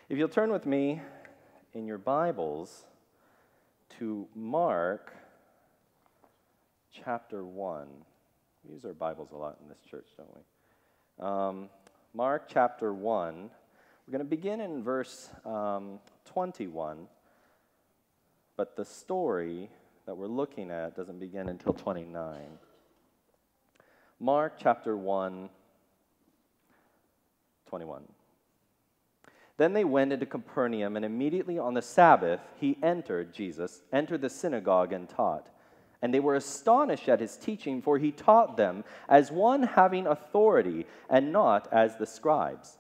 If you'll turn with me in your Bibles to Mark chapter 1. We use our Bibles a lot in this church, don't we? Mark chapter 1. We're going to begin in verse 21, but the story that we're looking at doesn't begin until 29. Mark chapter 1, 21. Then they went into Capernaum, and immediately on the Sabbath Jesus entered the synagogue and taught. And they were astonished at his teaching, for he taught them as one having authority, and not as the scribes.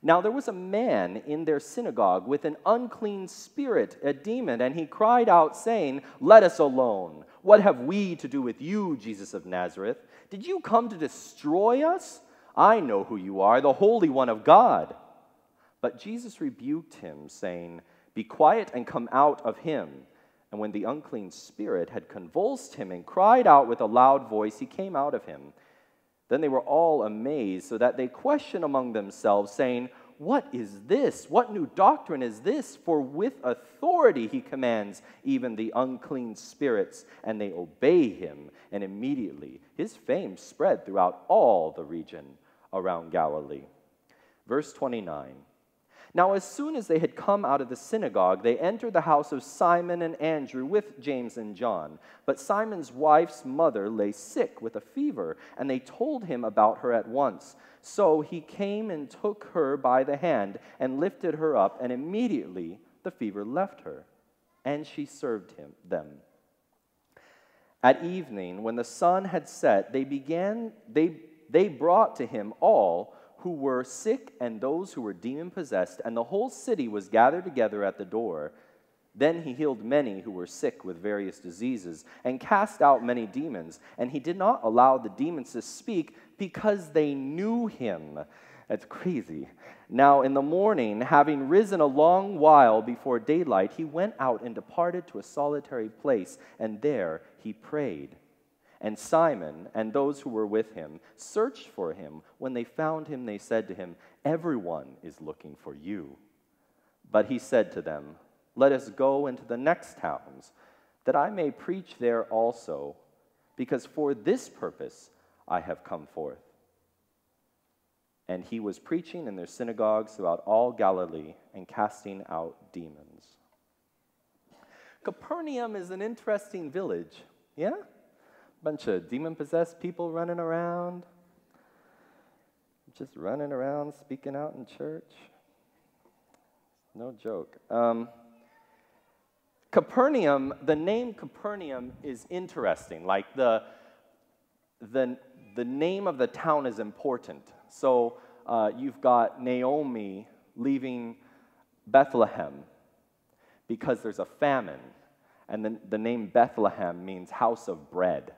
Now there was a man in their synagogue with an unclean spirit, a demon, and he cried out, saying, "Let us alone. What have we to do with you, Jesus of Nazareth? Did you come to destroy us? I know who you are, the Holy One of God." But Jesus rebuked him, saying, "Be quiet and come out of him." And when the unclean spirit had convulsed him and cried out with a loud voice, he came out of him. Then they were all amazed, so that they questioned among themselves, saying, "What is this? What new doctrine is this? For with authority he commands even the unclean spirits, and they obey him." And immediately his fame spread throughout all the region around Galilee. Verse 29. Now as soon as they had come out of the synagogue, they entered the house of Simon and Andrew with James and John. But Simon's wife's mother lay sick with a fever, and they told him about her at once. So he came and took her by the hand and lifted her up, and immediately the fever left her, and she served them. At evening, when the sun had set, they brought to him all who were sick and those who were demon-possessed, and the whole city was gathered together at the door. Then he healed many who were sick with various diseases, and cast out many demons, and he did not allow the demons to speak, because they knew him. That's crazy. Now in the morning, having risen a long while before daylight, he went out and departed to a solitary place, and there he prayed. And Simon and those who were with him searched for him. When they found him, they said to him, "Everyone is looking for you." But he said to them, "Let us go into the next towns, that I may preach there also, because for this purpose I have come forth." And he was preaching in their synagogues throughout all Galilee and casting out demons. Capernaum is an interesting village, yeah? Bunch of demon-possessed people running around, just running around, speaking out in church. No joke. Capernaum, the name Capernaum is interesting. Like the name of the town is important. So you've got Naomi leaving Bethlehem because there's a famine, and then the name Bethlehem means house of bread.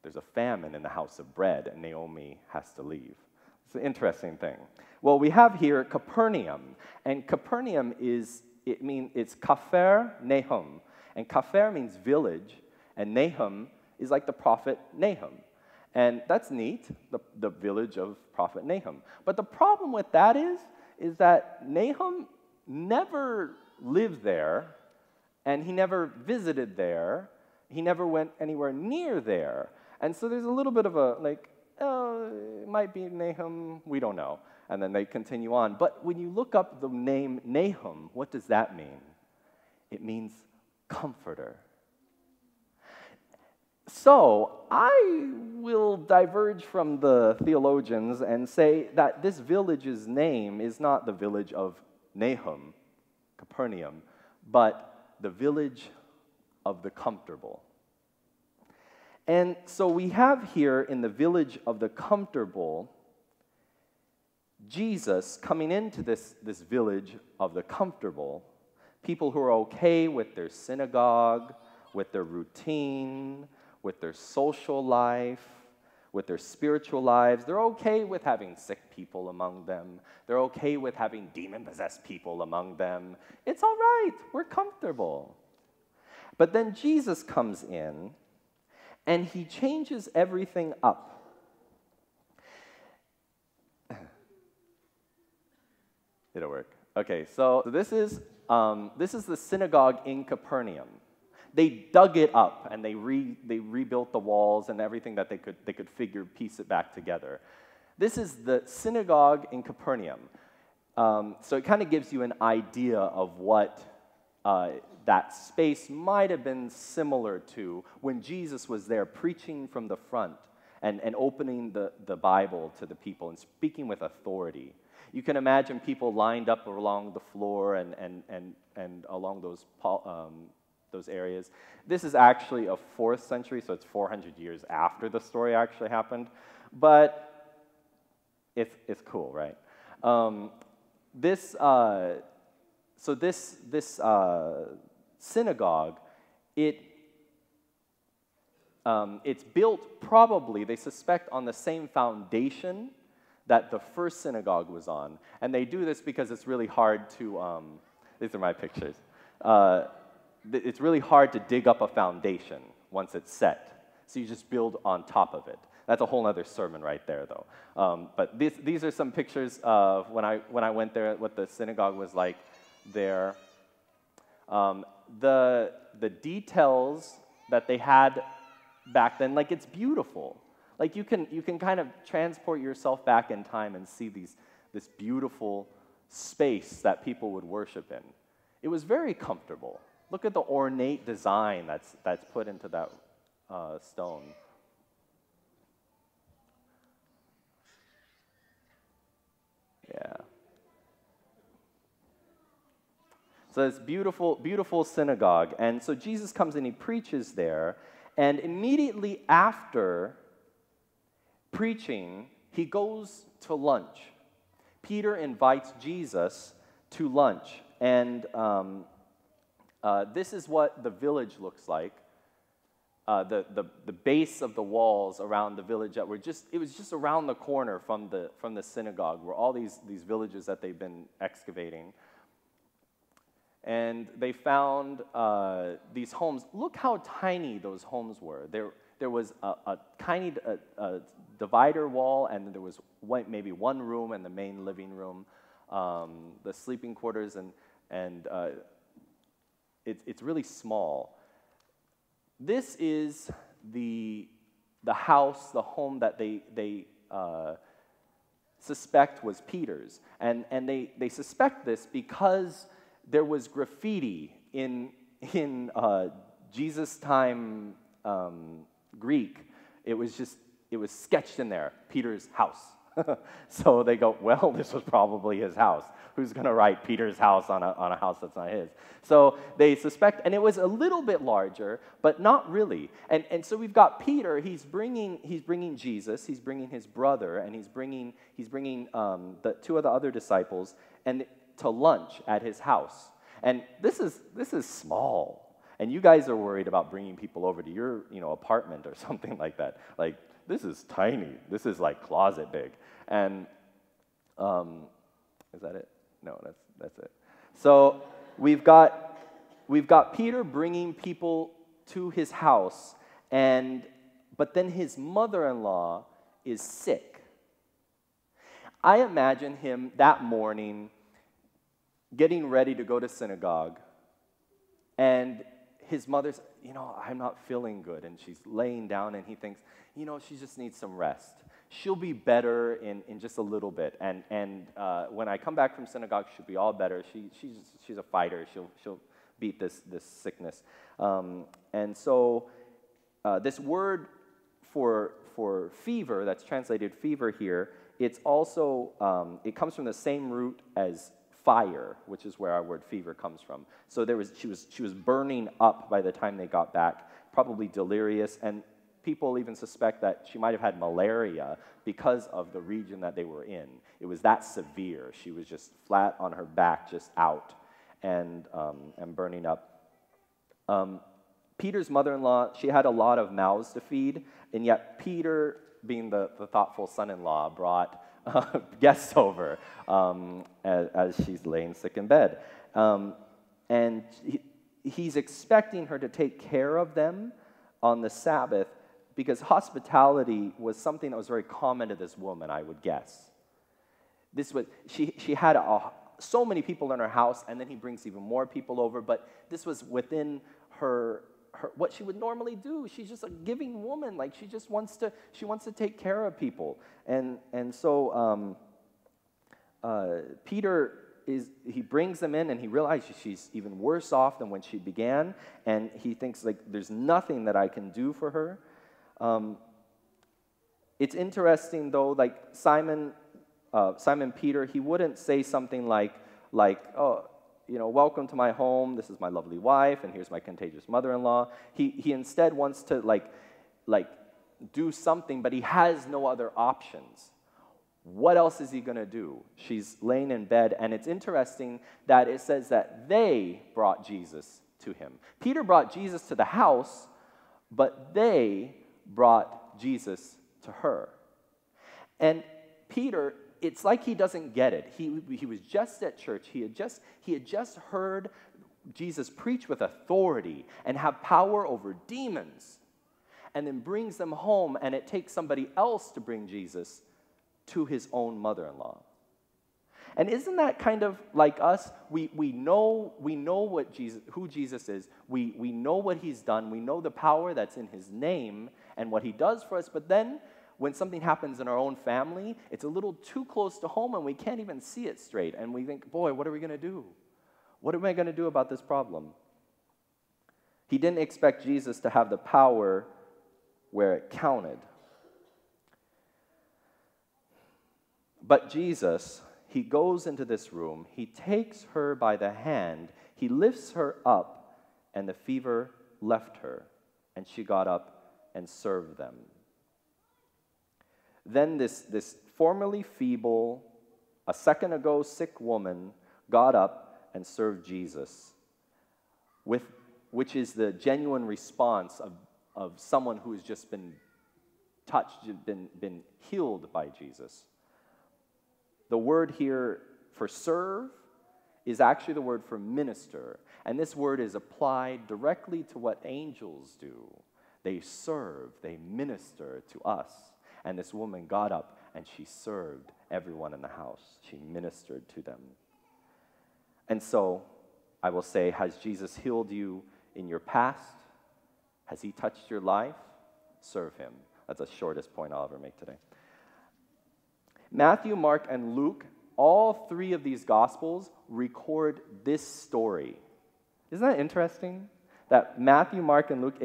There's a famine in the house of bread, and Naomi has to leave. It's an interesting thing. Well, we have here Capernaum, and Capernaum it's Kafer Nahum, and Kafer means village, and Nahum is like the prophet Nahum, and that's neat, the village of prophet Nahum. But the problem with that is that Nahum never lived there, and he never visited there. He never went anywhere near there. And so there's a little bit of it might be Nahum, we don't know. And then they continue on. But when you look up the name Nahum, what does that mean? It means comforter. So I will diverge from the theologians and say that this village's name is not the village of Nahum, Capernaum, but the village of the comfortable. And so we have here in the village of the comfortable, Jesus coming into this village of the comfortable, people who are okay with their synagogue, with their routine, with their social life, with their spiritual lives. They're okay with having sick people among them. They're okay with having demon-possessed people among them. It's all right. We're comfortable. But then Jesus comes in, and he changes everything up. It'll work. Okay, so this is the synagogue in Capernaum. They dug it up and they rebuilt the walls and everything that they could piece it back together. This is the synagogue in Capernaum. So it kind of gives you an idea of what that space might have been similar to when Jesus was there preaching from the front and opening the Bible to the people and speaking with authority. You can imagine people lined up along the floor and along those areas. This is actually a 4th century, so it's 400 years after the story actually happened. But it's cool, right? This synagogue, it's built probably, they suspect, on the same foundation that the first synagogue was on. And they do this because it's really hard to, these are my pictures. It's really hard to dig up a foundation once it's set. So you just build on top of it. That's a whole other sermon right there, though. But these are some pictures of when I went there, what the synagogue was like there. The details that they had back then, like, it's beautiful. Like, you can kind of transport yourself back in time and see this beautiful space that people would worship in. It was very comfortable. Look at the ornate design that's put into that stone. Yeah. So it's beautiful, beautiful synagogue. And so Jesus comes and he preaches there. And immediately after preaching, he goes to lunch. Peter invites Jesus to lunch. And this is what the village looks like. The base of the walls around the village that were it was just around the corner from the synagogue, were all these villages that they've been excavating. And they found these homes. Look how tiny those homes were. There was a tiny divider wall, and there was maybe one room and the main living room, the sleeping quarters, and it's really small. This is the house, the home that they suspect was Peter's, and they suspect this because there was graffiti in Jesus' time Greek. It was sketched in there, Peter's house. So they go, well, this was probably his house. Who's going to write Peter's house on a house that's not his? So they suspect, and it was a little bit larger, but not really. And so we've got Peter. He's bringing Jesus. He's bringing his brother, and he's bringing the 2 of the other disciples and to lunch at his house. And this is small. And you guys are worried about bringing people over to your apartment or something like that. Like, this is tiny. This is like closet big. And is that it? No, that's it. So we've got Peter bringing people to his house, but then his mother-in-law is sick. I imagine him that morning getting ready to go to synagogue, and his mother's, I'm not feeling good, and she's laying down, and he thinks, she just needs some rest. She'll be better in just a little bit, and when I come back from synagogue, she'll be all better. She's a fighter. She'll beat this sickness. And so this word for fever, that's translated fever here, it's also it comes from the same root as fire, which is where our word fever comes from. So she was burning up by the time they got back, probably delirious, and people even suspect that she might have had malaria because of the region that they were in. It was that severe. She was just flat on her back, just out, and burning up. Peter's mother-in-law, she had a lot of mouths to feed, and yet Peter, being the thoughtful son-in-law, brought guests over as she's laying sick in bed. And he's expecting her to take care of them on the Sabbath, because hospitality was something that was very common to this woman, I would guess. She had a so many people in her house, and then he brings even more people over, but this was within her what she would normally do. She's just a giving woman. Like, she wants to take care of people. And so Peter he brings them in, and he realizes she's even worse off than when she began, and he thinks, like, there's nothing that I can do for her. It's interesting, though, like Simon Peter, he wouldn't say something like, oh, welcome to my home, this is my lovely wife, and here's my contagious mother-in-law. He instead wants to like do something, but he has no other options. What else is he going to do? She's laying in bed, and it's interesting that it says that they brought Jesus to him. Peter brought Jesus to the house, but they brought Jesus to her. And Peter, it's like he doesn't get it. He was just at church. He had just heard Jesus preach with authority and have power over demons, and then brings them home, and it takes somebody else to bring Jesus to his own mother-in-law. And isn't that kind of like us? We know who Jesus is. We know what he's done. We know the power that's in his name and what he does for us. But then when something happens in our own family, it's a little too close to home, and we can't even see it straight. And we think, boy, what are we going to do? What am I going to do about this problem? He didn't expect Jesus to have the power where it counted. But Jesus, he goes into this room, he takes her by the hand, he lifts her up, and the fever left her, and she got up and served them. Then this formerly feeble, a second ago sick woman got up and served Jesus, which is the genuine response of someone who has just been touched, been healed by Jesus. The word here for serve is actually the word for minister. And this word is applied directly to what angels do. They serve, they minister to us. And this woman got up and she served everyone in the house. She ministered to them. And so I will say, has Jesus healed you in your past? Has he touched your life? Serve him. That's the shortest point I'll ever make today. Matthew, Mark, and Luke, all three of these Gospels record this story. Isn't that interesting? That Matthew, Mark, and Luke,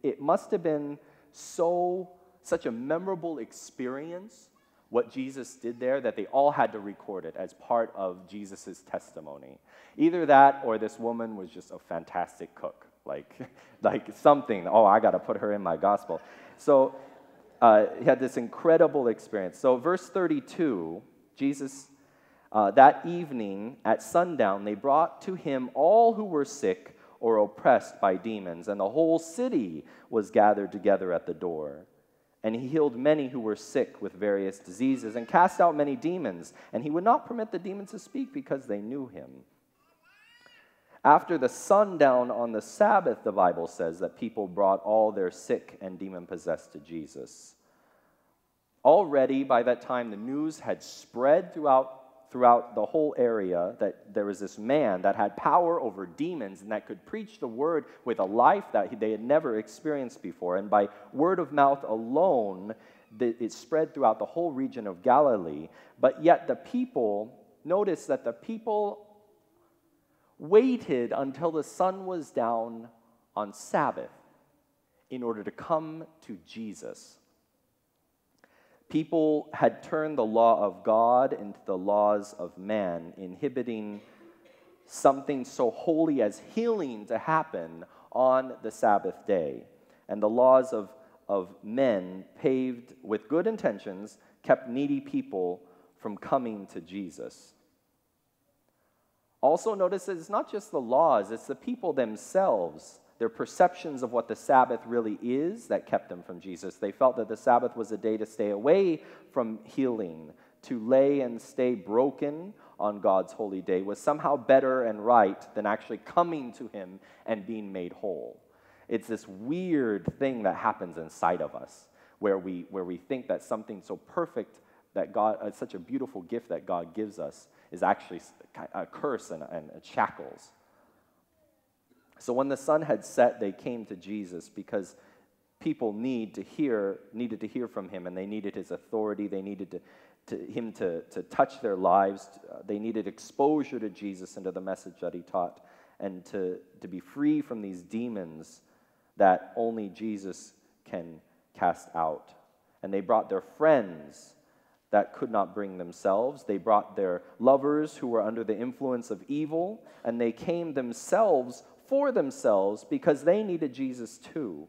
it must have been such a memorable experience, what Jesus did there, that they all had to record it as part of Jesus' testimony. Either that, or this woman was just a fantastic cook. Like something, I got to put her in my Gospel. So he had this incredible experience. So verse 32, Jesus, that evening at sundown, they brought to him all who were sick or oppressed by demons, and the whole city was gathered together at the door. And he healed many who were sick with various diseases and cast out many demons, and he would not permit the demons to speak because they knew him. After the sundown on the Sabbath, the Bible says that people brought all their sick and demon-possessed to Jesus. Already, by that time, the news had spread throughout the whole area that there was this man that had power over demons and that could preach the word with a life that they had never experienced before. And by word of mouth alone, it spread throughout the whole region of Galilee. But yet notice that the people waited until the sun was down on Sabbath in order to come to Jesus. People had turned the law of God into the laws of man, inhibiting something so holy as healing to happen on the Sabbath day. And the laws of men, paved with good intentions, kept needy people from coming to Jesus. Also notice that it's not just the laws, it's the people themselves, their perceptions of what the Sabbath really is that kept them from Jesus. They felt that the Sabbath was a day to stay away from healing, to lay and stay broken on God's holy day was somehow better and right than actually coming to him and being made whole. It's this weird thing that happens inside of us where we think that something so perfect that God, such a beautiful gift that God gives us, is actually a curse and shackles. So when the sun had set, they came to Jesus because people needed to hear from him, and they needed his authority. They needed him to touch their lives. They needed exposure to Jesus and to the message that he taught, and to be free from these demons that only Jesus can cast out. And they brought their friends that could not bring themselves. They brought their lovers who were under the influence of evil, and they came themselves for themselves because they needed Jesus too.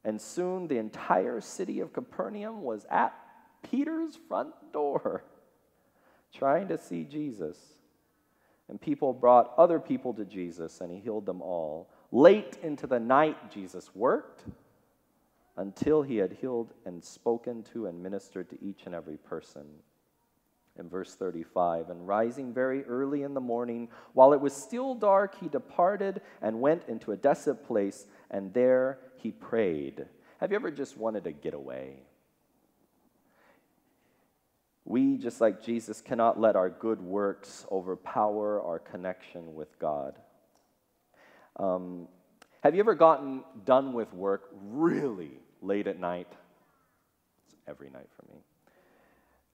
And soon the entire city of Capernaum was at Peter's front door trying to see Jesus. And people brought other people to Jesus, and he healed them all. Late into the night, Jesus worked until he had healed and spoken to and ministered to each and every person. In verse 35, and rising very early in the morning, while it was still dark, he departed and went into a desolate place, and there he prayed. Have you ever just wanted to get away? We, just like Jesus, cannot let our good works overpower our connection with God. Have you ever gotten done with work really late at night? It's every night for me.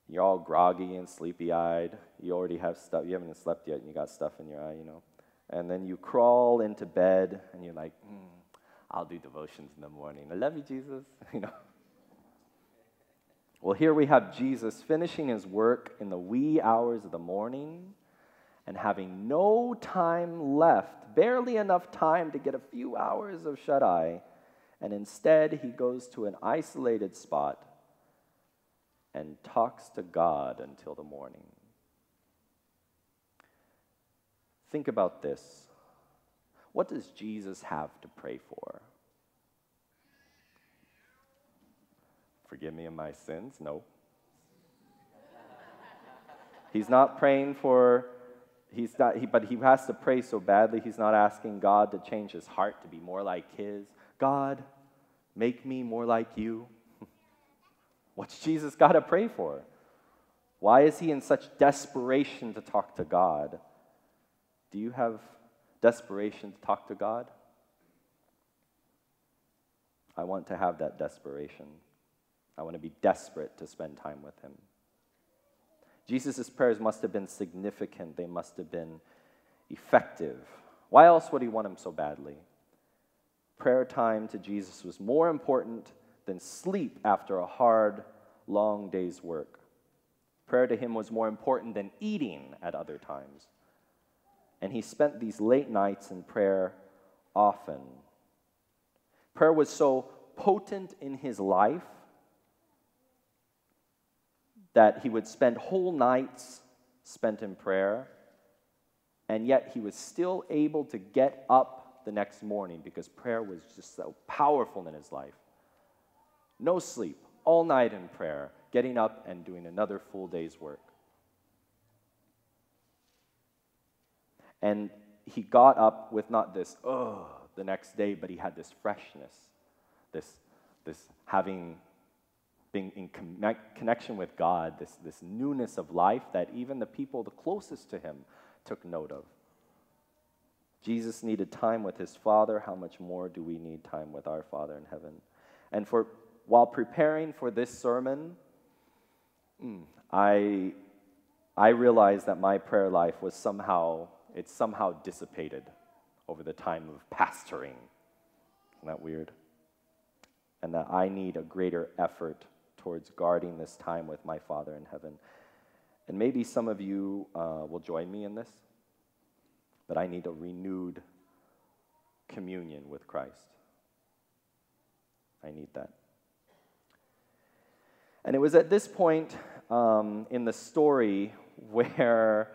You're all groggy and sleepy-eyed. You already have stuff. You haven't slept yet, and you got stuff in your eye, And then you crawl into bed, and you're like, I'll do devotions in the morning. I love you, Jesus. Well, here we have Jesus finishing his work in the wee hours of the morning and having no time left, barely enough time to get a few hours of shut-eye. And instead, he goes to an isolated spot and talks to God until the morning. Think about this. What does Jesus have to pray for? Forgive me of my sins? No. He's not praying for, but he has to pray so badly. He's not asking God to change his heart to be more like his. God, make me more like you. What's Jesus got to pray for? Why is he in such desperation to talk to God? Do you have desperation to talk to God? I want to have that desperation. I want to be desperate to spend time with him. Jesus' prayers must have been significant. They must have been effective. Why else would he want him so badly? Prayer time to Jesus was more important than sleep after a hard, long day's work. Prayer to him was more important than eating at other times. And he spent these late nights in prayer often. Prayer was so potent in his life that he would spend whole nights spent in prayer, and yet he was still able to get up the next morning because prayer was just so powerful in his life. No sleep, all night in prayer, getting up and doing another full day's work. And he got up with not this, the next day, but he had this freshness, this being in connection with God, this newness of life that even the people the closest to him took note of. Jesus needed time with his Father. How much more do we need time with our Father in heaven? And while preparing for this sermon, I realized that my prayer life was somehow dissipated over the time of pastoring. Isn't that weird? And that I need a greater effort towards guarding this time with my Father in heaven. And maybe some of you will join me in this, but I need a renewed communion with Christ. I need that. And it was at this point in the story where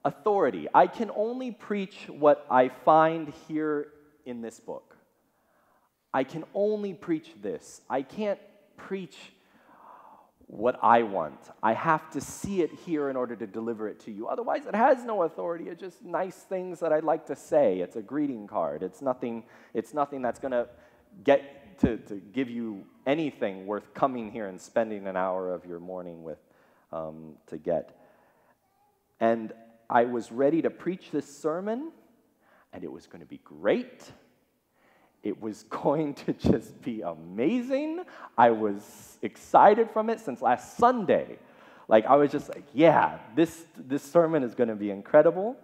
authority, I can only preach what I find here in this book. I can only preach this. I can't preach what I want. I have to see it here in order to deliver it to you. Otherwise, it has no authority. It's just nice things that I'd like to say. It's a greeting card. It's nothing that's going to get to give you anything worth coming here and spending an hour of your morning with to get. And I was ready to preach this sermon, and it was going to be great. It was going to just be amazing. I was excited from it since last Sunday. Like, I was just like, yeah, this sermon is going to be incredible.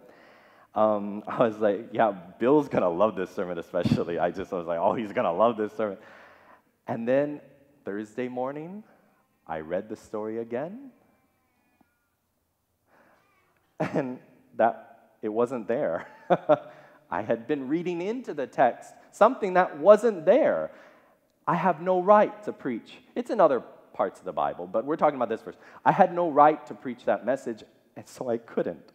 I was like, yeah, Bill's going to love this sermon especially. I was like, oh, he's going to love this sermon. And then Thursday morning, I read the story again. And it wasn't there. I had been reading into the text something that wasn't there. I have no right to preach. It's in other parts of the Bible, but we're talking about this verse. I had no right to preach that message, and so I couldn't.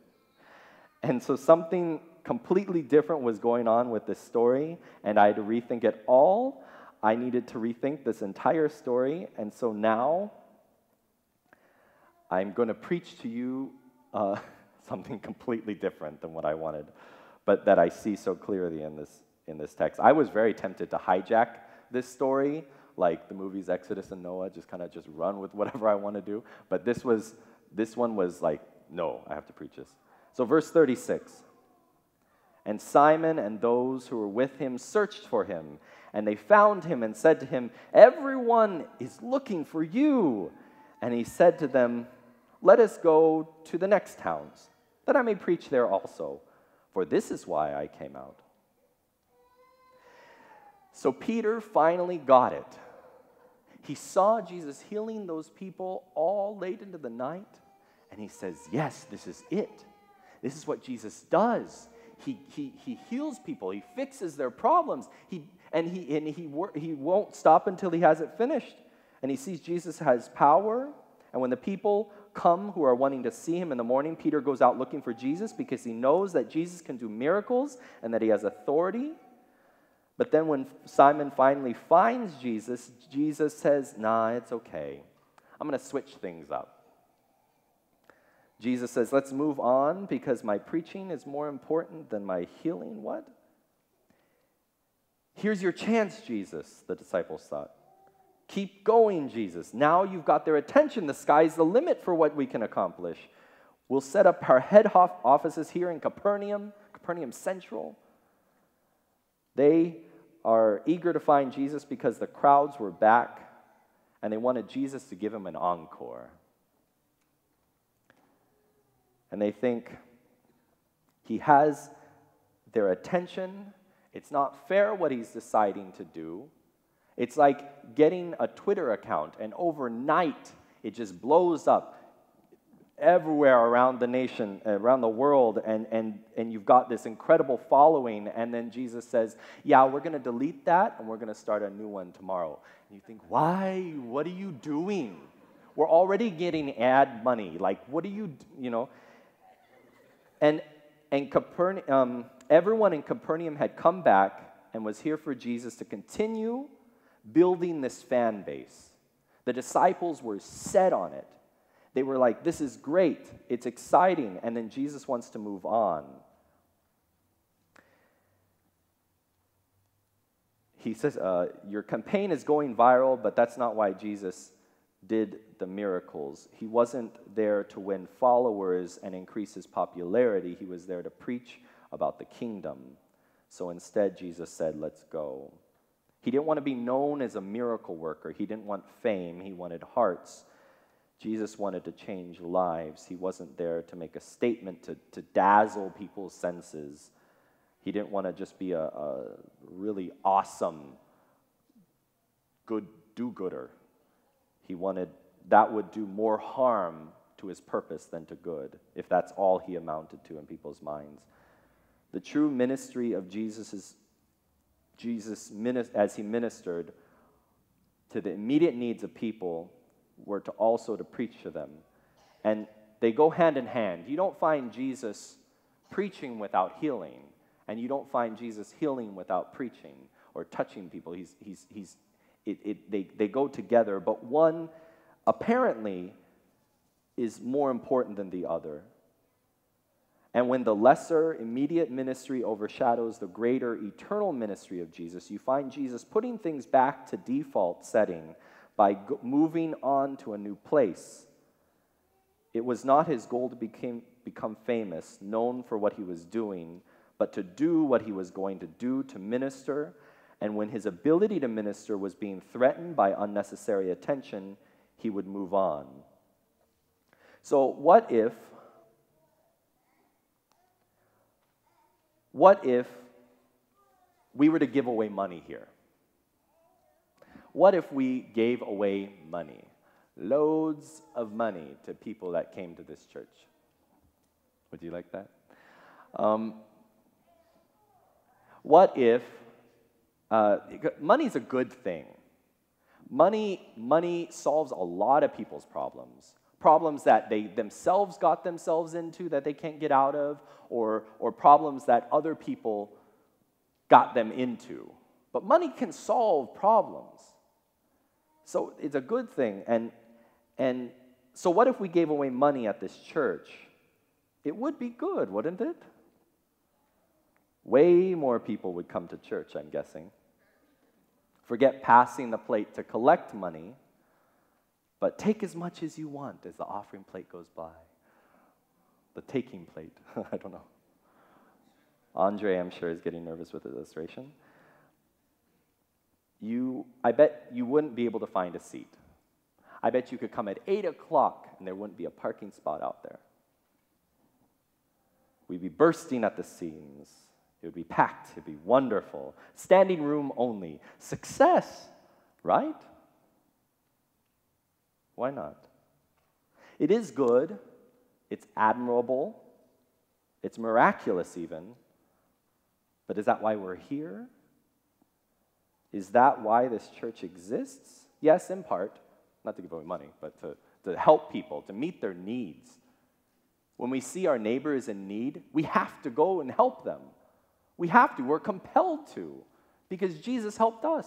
And so something completely different was going on with this story, and I had to rethink it all. I needed to rethink this entire story, and so now I'm going to preach to you something completely different than what I wanted, but that I see so clearly in this text. I was very tempted to hijack this story, like the movies Exodus and Noah, just kind of just run with whatever I want to do. But this one was like, no, I have to preach this. So verse 36, and Simon and those who were with him searched for him, and they found him and said to him, everyone is looking for you. And he said to them, let us go to the next towns, that I may preach there also, for this is why I came out. So Peter finally got it. He saw Jesus healing those people all late into the night, and he says, yes, this is it. This is what Jesus does. He heals people. He fixes their problems. He won't stop until he has it finished. And he sees Jesus has power, and when the people come who are wanting to see him in the morning, Peter goes out looking for Jesus because he knows that Jesus can do miracles and that he has authority. But then when Simon finally finds Jesus, Jesus says, nah, it's okay. I'm going to switch things up. Jesus says, let's move on because my preaching is more important than my healing. What? Here's your chance, Jesus, the disciples thought. Keep going, Jesus. Now you've got their attention. The sky's the limit for what we can accomplish. We'll set up our head offices here in Capernaum Central. They are eager to find Jesus because the crowds were back and they wanted Jesus to give him an encore. And they think he has their attention. It's not fair what he's deciding to do. It's like getting a Twitter account, and overnight it just blows up everywhere around the nation, around the world, and you've got this incredible following, and then Jesus says, yeah, we're going to delete that, and we're going to start a new one tomorrow. And you think, why? What are you doing? We're already getting ad money. Like, what are you, And everyone in Capernaum had come back and was here for Jesus to continue building this fan base. The disciples were set on it. They were like, this is great, it's exciting, and then Jesus wants to move on. He says, your campaign is going viral, but that's not why Jesus did the miracles. He wasn't there to win followers and increase his popularity. He was there to preach about the kingdom. So instead, Jesus said, let's go. He didn't want to be known as a miracle worker. He didn't want fame. He wanted hearts. Jesus wanted to change lives. He wasn't there to make a statement to dazzle people's senses. He didn't want to just be a really awesome, good do-gooder. He wanted that would do more harm to his purpose than to good, if that's all he amounted to in people's minds. The true ministry of Jesus as he ministered to the immediate needs of people were to also to preach to them. And they go hand in hand. You don't find Jesus preaching without healing, and you don't find Jesus healing without preaching or touching people. They go together, but one apparently is more important than the other. And when the lesser immediate ministry overshadows the greater eternal ministry of Jesus, you find Jesus putting things back to default setting by moving on to a new place. It was not his goal to become famous, known for what he was doing, but to do what he was going to do, to minister. And when his ability to minister was being threatened by unnecessary attention, he would move on. So what if we were to give away money here? What if we gave away money? Loads of money to people that came to this church. Would you like that? What if money's a good thing? Money solves a lot of people's problems that they themselves got themselves into that they can't get out of, or problems that other people got them into. But money can solve problems. So it's a good thing. And so what if we gave away money at this church? It would be good, wouldn't it? Way more people would come to church, I'm guessing. Forget passing the plate to collect money, but take as much as you want as the offering plate goes by. The taking plate, I don't know. Andre, I'm sure, is getting nervous with the illustration. I bet you wouldn't be able to find a seat. I bet you could come at 8 o'clock and there wouldn't be a parking spot out there. We'd be bursting at the seams. It would be packed. It would be wonderful. Standing room only. Success, right? Why not? It is good. It's admirable. It's miraculous even. But is that why we're here? Is that why this church exists? Yes, in part. Not to give away money, but to help people, to meet their needs. When we see our neighbors in need, we have to go and help them. We have to. We're compelled to, because Jesus helped us.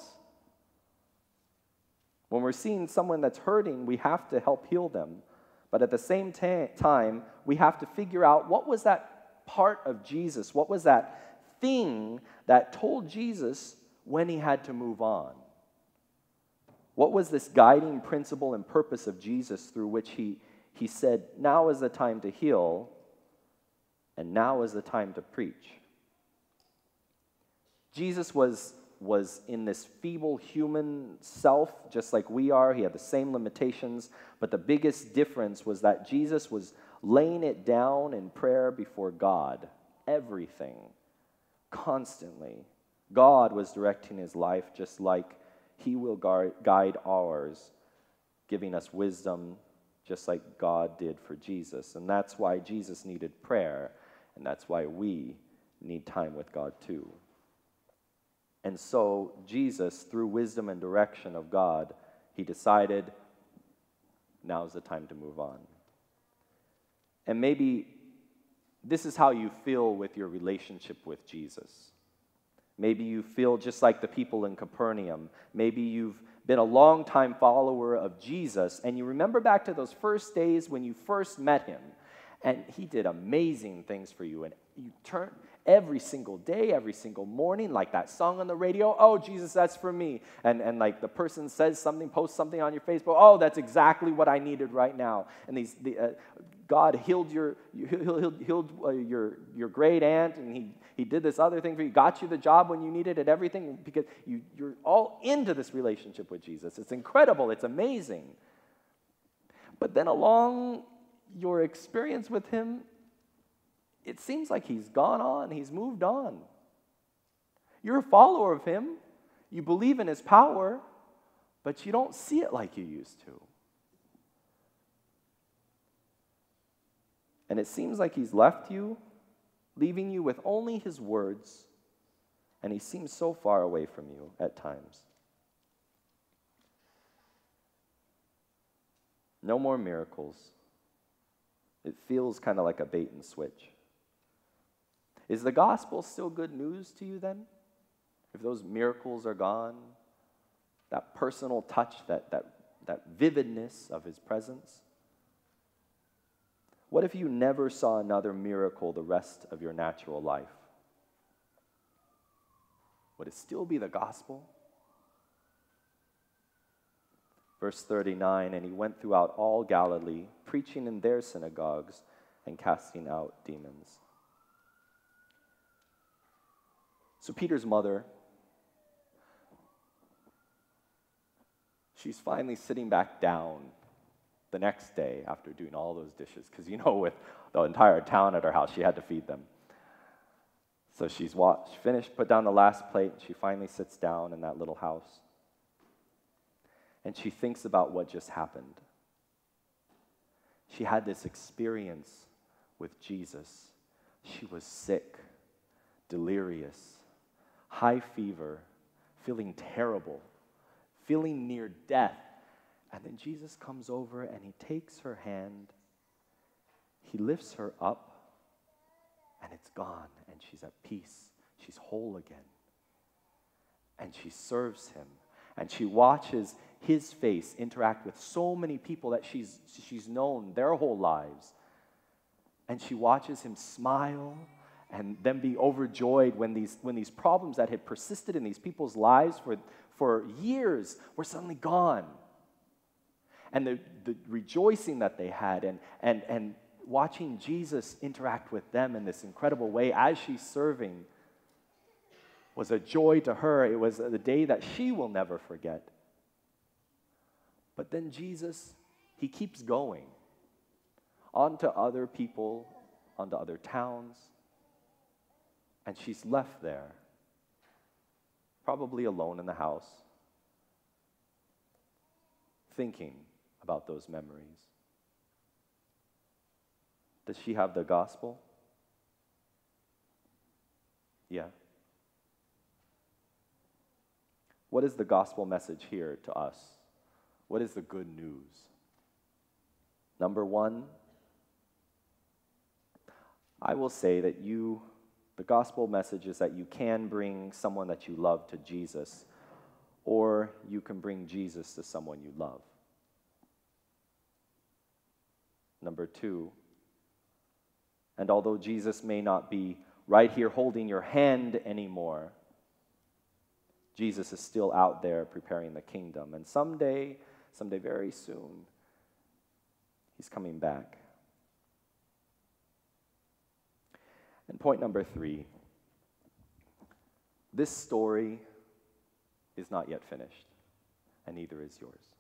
When we're seeing someone that's hurting, we have to help heal them. But at the same time, we have to figure out what was that part of Jesus, what was that thing that told Jesus when he had to move on. What was this guiding principle and purpose of Jesus through which he said, now is the time to heal, and now is the time to preach? Jesus was in this feeble human self, just like we are. He had the same limitations, but the biggest difference was that Jesus was laying it down in prayer before God, everything, constantly. God was directing his life just like he will guide ours, giving us wisdom just like God did for Jesus. And that's why Jesus needed prayer, and that's why we need time with God too. And so Jesus, through wisdom and direction of God, he decided now's the time to move on. And maybe this is how you feel with your relationship with Jesus. Maybe you feel just like the people in Capernaum. Maybe you've been a long-time follower of Jesus, and you remember back to those first days when you first met him, and he did amazing things for you, and you turn every single day, every single morning, like that song on the radio, oh, Jesus, that's for me. And like the person says something, posts something on your Facebook, oh, that's exactly what I needed right now. And God healed your great aunt, and he did this other thing for you, got you the job when you needed it, everything, because you're all into this relationship with Jesus. It's incredible. It's amazing. But then along your experience with him, it seems like he's gone on. He's moved on. You're a follower of him. You believe in his power, but you don't see it like you used to. And it seems like he's left you, leaving you with only his words, and he seems so far away from you at times. No more miracles. It feels kind of like a bait and switch. Is the gospel still good news to you then? If those miracles are gone, that personal touch, that vividness of his presence? What if you never saw another miracle the rest of your natural life? Would it still be the gospel? Verse 39, and he went throughout all Galilee, preaching in their synagogues and casting out demons. So Peter's mother, she's finally sitting back down the next day after doing all those dishes, because with the entire town at her house, she had to feed them. So she's finished, put down the last plate, and she finally sits down in that little house. And she thinks about what just happened. She had this experience with Jesus. She was sick, delirious, high fever, feeling terrible, feeling near death. And then Jesus comes over and he takes her hand, he lifts her up, and it's gone, and she's at peace. She's whole again. And she serves him, and she watches his face interact with so many people that she's known their whole lives. And she watches him smile and then be overjoyed when these problems that had persisted in these people's lives for years were suddenly gone. And the rejoicing that they had and watching Jesus interact with them in this incredible way as she's serving was a joy to her. It was the day that she will never forget. But then Jesus, he keeps going on to other people, onto other towns, and she's left there, probably alone in the house, thinking about those memories. Does she have the gospel? Yeah. What is the gospel message here to us? What is the good news? Number one, I will say that the gospel message is that you can bring someone that you love to Jesus, or you can bring Jesus to someone you love. Number two, and although Jesus may not be right here holding your hand anymore, Jesus is still out there preparing the kingdom. And someday very soon, he's coming back. And point number three, this story is not yet finished, and neither is yours.